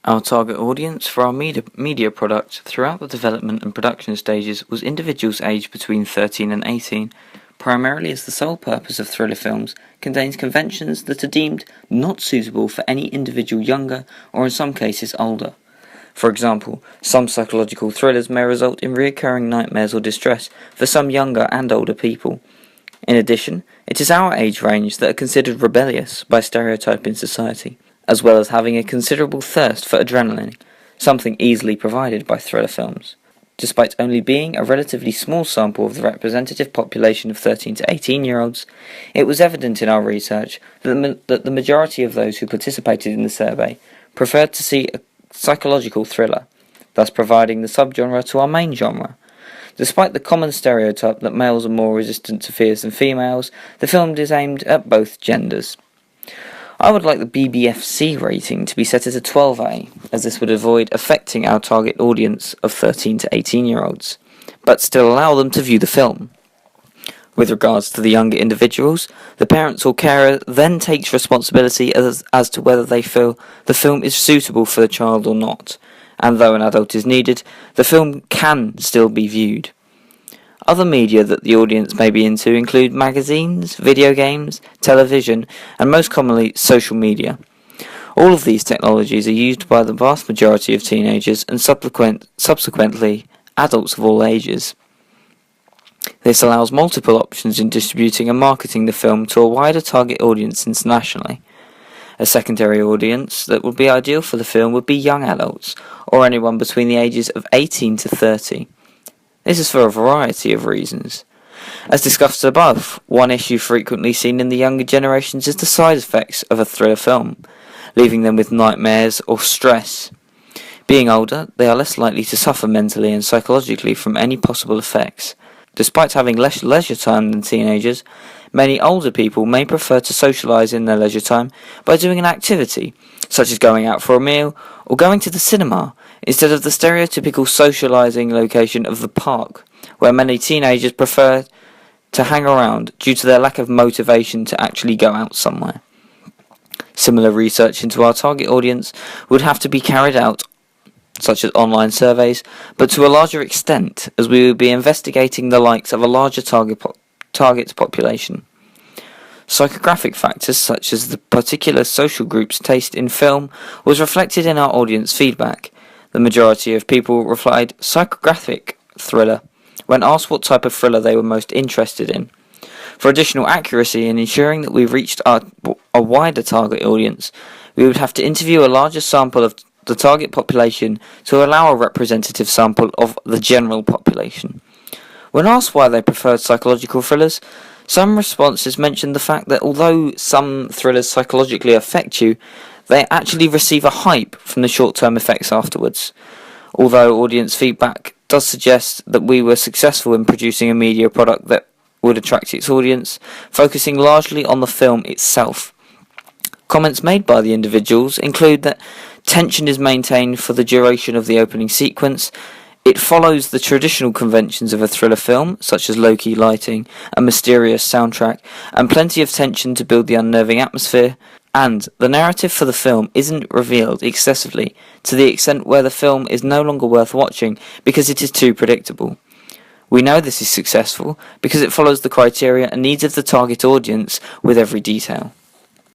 Our target audience for our media product throughout the development and production stages was individuals aged between 13 and 18, primarily as the sole purpose of thriller films contains conventions that are deemed not suitable for any individual younger or in some cases older. For example, some psychological thrillers may result in recurring nightmares or distress for some younger and older people. In addition, it is our age range that are considered rebellious by stereotype in society, as well as having a considerable thirst for adrenaline, something easily provided by thriller films. Despite only being a relatively small sample of the representative population of 13 to 18-year-olds, it was evident in our research that the majority of those who participated in the survey preferred to see a psychological thriller, thus providing the subgenre to our main genre. Despite the common stereotype that males are more resistant to fears than females, the film is aimed at both genders. I would like the BBFC rating to be set as a 12A, as this would avoid affecting our target audience of 13 to 18-year-olds, but still allow them to view the film. With regards to the younger individuals, the parents or carer then takes responsibility as to whether they feel the film is suitable for the child or not, and though an adult is needed, the film can still be viewed. Other media that the audience may be into include magazines, video games, television, and most commonly social media. All of these technologies are used by the vast majority of teenagers and subsequently adults of all ages. This allows multiple options in distributing and marketing the film to a wider target audience internationally. A secondary audience that would be ideal for the film would be young adults, or anyone between the ages of 18 to 30. This is for a variety of reasons. As discussed above, one issue frequently seen in the younger generations is the side effects of a thriller film, leaving them with nightmares or stress. Being older, they are less likely to suffer mentally and psychologically from any possible effects. Despite having less leisure time than teenagers, many older people may prefer to socialise in their leisure time by doing an activity, such as going out for a meal or going to the cinema, instead of the stereotypical socialising location of the park, where many teenagers prefer to hang around due to their lack of motivation to actually go out somewhere. Similar research into our target audience would have to be carried out, such as online surveys, but to a larger extent, as we would be investigating the likes of a larger target population. Psychographic factors such as the particular social group's taste in film was reflected in our audience feedback. The majority of people replied psychographic thriller when asked what type of thriller they were most interested in. For additional accuracy in ensuring that we reached a wider target audience, we would have to interview a larger sample of the target population to allow a representative sample of the general population. When asked why they preferred psychological thrillers, some responses mentioned the fact that although some thrillers psychologically affect you, they actually receive a hype from the short-term effects afterwards. Although audience feedback does suggest that we were successful in producing a media product that would attract its audience, focusing largely on the film itself. Comments made by the individuals include that tension is maintained for the duration of the opening sequence, it follows the traditional conventions of a thriller film, such as low-key lighting, a mysterious soundtrack, and plenty of tension to build the unnerving atmosphere, and the narrative for the film isn't revealed excessively, to the extent where the film is no longer worth watching because it is too predictable. We know this is successful because it follows the criteria and needs of the target audience with every detail.